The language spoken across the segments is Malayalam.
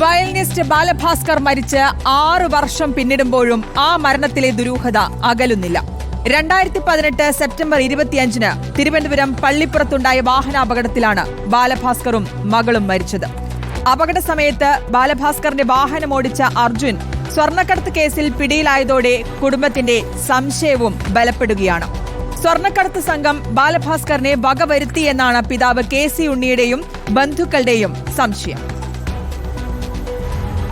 വയലിനിസ്റ്റ് ബാലഭാസ്കർ മരിച്ച് 6 വർഷം പിന്നിടുമ്പോഴും ആ മരണത്തിലെ ദുരൂഹത അകലുന്നില്ല. 2018 സെപ്റ്റംബർ 25-ന് തിരുവനന്തപുരം പള്ളിപ്പുറത്തുണ്ടായ വാഹനാപകടത്തിലാണ് ബാലഭാസ്കറും മകളും മരിച്ചത്. അപകട സമയത്ത് ബാലഭാസ്കറിന്റെ വാഹനമോടിച്ച അർജുൻ സ്വർണ്ണക്കടത്ത് കേസിൽ പിടിയിലായതോടെ കുടുംബത്തിന്റെ സംശയവും ബലപ്പെടുകയാണ്. സ്വർണ്ണക്കടത്ത് സംഘം ബാലഭാസ്കറിനെ വകവരുത്തിയെന്നാണ് പിതാവ് KC ഉണ്ണിയുടെയും ബന്ധുക്കളുടെയും സംശയം.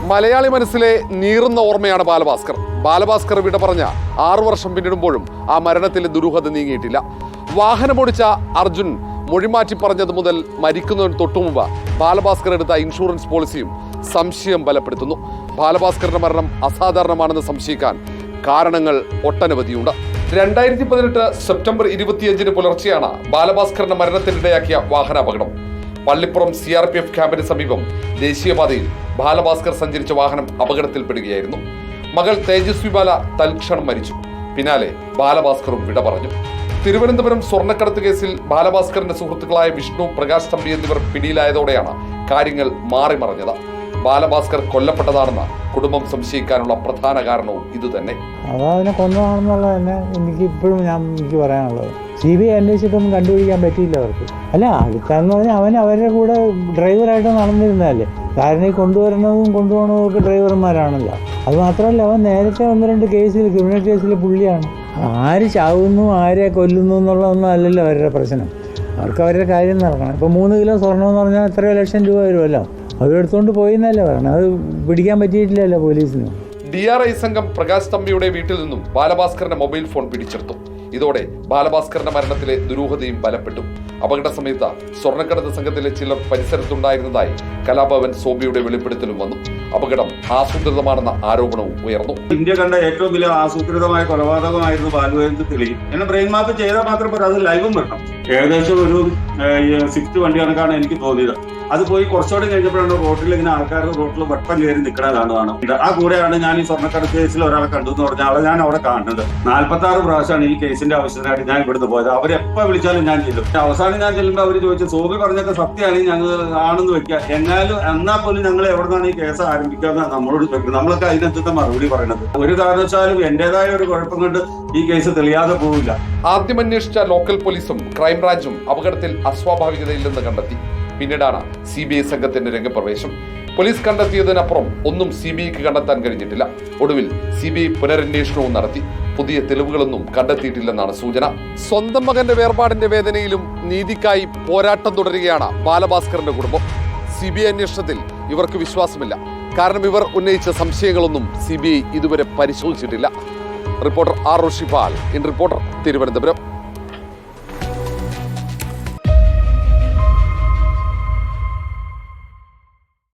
മലയാളി മനസ്സിലെ നീറുന്ന ഓർമ്മയാണ് ബാലഭാസ്കർ വിട പറഞ്ഞ 6 വർഷം പിന്നിടുമ്പോഴും ആ മരണത്തിലെ ദുരൂഹത നീങ്ങിയിട്ടില്ല. വാഹനമോടിച്ച അർജുൻ മൊഴിമാറ്റി പറഞ്ഞത് മുതൽ മരിക്കുന്നതിന് തൊട്ടുമുമ്പ് ബാലഭാസ്കർ എടുത്ത ഇൻഷുറൻസ് പോളിസിയും സംശയം ബലപ്പെടുത്തുന്നു. ബാലഭാസ്കറിന്റെ മരണം അസാധാരണമാണെന്ന് സംശയിക്കാൻ കാരണങ്ങൾ ഒട്ടനവധിയുണ്ട്. 2018 സെപ്റ്റംബർ 25-ന് പുലർച്ചെയാണ് ബാലഭാസ്കറിന്റെ മരണത്തിനിടയാക്കിയ വാഹനാപകടം. പള്ളിപ്പുറം CRPF ക്യാമ്പിന് സമീപം ദേശീയപാതയിൽ ബാലഭാസ്കർ സഞ്ചരിച്ച വാഹനം അപകടത്തിൽപ്പെടുകയായിരുന്നു. മകൾ തേജസ്വി ബാല തൽക്ഷണം മരിച്ചു. പിന്നാലെ ബാലഭാസ്കറും വിട പറഞ്ഞു. തിരുവനന്തപുരം സ്വർണ്ണക്കടത്ത് കേസിൽ ബാലഭാസ്കറിന്റെ സുഹൃത്തുക്കളായ വിഷ്ണു, പ്രകാശ് തമ്പി എന്നിവർ പിടിയിലായതോടെയാണ് കാര്യങ്ങൾ മാറിമറിഞ്ഞത്. ബാലഭാസ്കർ കൊല്ലപ്പെട്ടതാണെന്ന് കുടുംബം സംശയിക്കാനുള്ള പ്രധാന കാരണവും ഇതുതന്നെ. അതവനെ കൊന്നതാണെന്നുള്ളത് തന്നെ എനിക്ക് പറയാനുള്ളത്. CBI അന്വേഷിച്ചിട്ടൊന്നും കണ്ടുപിടിക്കാൻ പറ്റിയില്ല അവർക്ക്. അല്ല, അടുത്താന്ന് പറഞ്ഞാൽ അവരുടെ കൂടെ ഡ്രൈവറായിട്ട് നടന്നിരുന്നതല്ലേ. കാരണം ഈ കൊണ്ടുവരുന്നതും കൊണ്ടുപോകുന്നതും ഡ്രൈവർമാരാണല്ലോ. അത് മാത്രമല്ല, അവൻ നേരത്തെ 1-2 കേസിൽ, ക്രിമിനൽ കേസിൽ പുള്ളിയാണ്. ആര് ചാവുന്നു, ആരെ കൊല്ലുന്നു എന്നുള്ളതൊന്നും അല്ലല്ലോ അവരുടെ പ്രശ്നം. അവർക്ക് അവരുടെ കാര്യം നടക്കണം. ഇപ്പോൾ 3 കിലോ സ്വർണ്ണം എന്ന് പറഞ്ഞാൽ എത്രയോ ലക്ഷം രൂപ വരുമല്ലോ. അവരെടുത്തുകൊണ്ട് പോയിന്നല്ലേ പറയണം. അത് പിടിക്കാൻ പറ്റിയിട്ടില്ലല്ലോ പോലീസിന്. DRI സംഘം പ്രകാശ് തമ്പിയുടെ വീട്ടിൽ നിന്നും ബാലഭാസ്കറിന്റെ മൊബൈൽ ഫോൺ പിടിച്ചെടുത്തു. ഇതോടെ ബാലഭാസ്കറിന്റെ മരണത്തിലെ ദുരൂഹതയും ബലപ്പെട്ടു. അപകട സമയത്ത് സ്വർണ്ണക്കടത്ത് സംഘത്തിലെ ചിലർ പരിസരത്തുണ്ടായിരുന്നതായി കലാഭവൻ സോബിയുടെ വെളിപ്പെടുത്തലും വന്നു. അപകടം ആസൂത്രിതമാണെന്ന ആരോപണവും ഉയർന്നു. ഇന്ത്യ കണ്ട ഏറ്റവും വലിയ ആസൂത്രിതമായ കൊലപാതകമായിരുന്നു ബാലുവിന്റെ തെളിയും. എന്നെ ബ്രെയിൻ മാപ്പ് ചെയ്താൽ മാത്രം പോരാ, അത് ലൈവും വരണം. ഏകദേശം ഒരു സ്വിഫ്റ്റ് വണ്ടി കണക്കാണ് എനിക്ക് തോന്നിയത്. അത് പോയി കുറച്ചുകൂടി കഴിഞ്ഞപ്പോഴാണ് റോട്ടിൽ ഇങ്ങനെ ആൾക്കാർ റോട്ടിൽ വട്ടം കയറി നിൽക്കണതാണ്. ആ കൂടെയാണ് ഞാൻ ഈ സ്വർണ്ണക്കടത്ത് കേസിൽ ഒരാളെ കണ്ടു എന്ന് പറഞ്ഞ ആളെ ഞാൻ അവിടെ കാണുന്നത്. 46 പ്രാവശ്യമാണ് ഈ കേസിന്റെ ആവശ്യത്തിനായിട്ട് ഞാൻ ഇവിടുന്ന് പോയത്. അവരെപ്പോ വിളിച്ചാലും ഞാൻ ചെല്ലും. അവസാനം ഞാൻ ചെല്ലുമ്പോൾ അവർ ചോദിച്ചു, സോബി പറഞ്ഞൊക്കെ സത്യമാണ്, ഞങ്ങൾ ആണെന്ന് വെക്കുക. എന്നാൽ പോലും ഞങ്ങൾ എവിടെ നിന്നാണ് ഈ കേസ് ആരംഭിക്കാന്ന് നമ്മളോട് ചോദിക്കുന്നത്. നമ്മളൊക്കെ അതിനകത്തെ മറുപടി പറയുന്നത് ഒരു കാരണവശാലും എന്റേതായ ഒരു കുഴപ്പം കൊണ്ട് ഈ കേസ് തെളിയാതെ പോവില്ല. ആദ്യം അന്വേഷിച്ച ലോക്കൽ പോലീസും ക്രൈംബ്രാഞ്ചും അപകടത്തിൽ അസ്വാഭാവികതയില്ലെന്ന് കണ്ടെത്തി. പിന്നീടാണ് CBI സംഘത്തിന്റെ രംഗപ്രവേശം. പോലീസ് കണ്ടെത്തിയതിനപ്പുറം ഒന്നും CBIക്ക് കണ്ടെത്താൻ കഴിഞ്ഞിട്ടില്ല. ഒടുവിൽ CBI പുനരന്വേഷണവും നടത്തി. പുതിയ തെളിവുകളൊന്നും കണ്ടെത്തിയിട്ടില്ലെന്നാണ് സൂചന. സ്വന്തം മകന്റെ വേർപാടിന്റെ വേദനയിലും നീതിക്കായി പോരാട്ടം തുടരുകയാണ് ബാലഭാസ്കറിന്റെ കുടുംബം. CBI അന്വേഷണത്തിൽ ഇവർക്ക് വിശ്വാസമില്ല. കാരണം ഇവർ ഉന്നയിച്ച സംശയങ്ങളൊന്നും CBI ഇതുവരെ പരിശോധിച്ചിട്ടില്ല. Reporter R. Roshipal, in reporter, Thiruvananthapuram.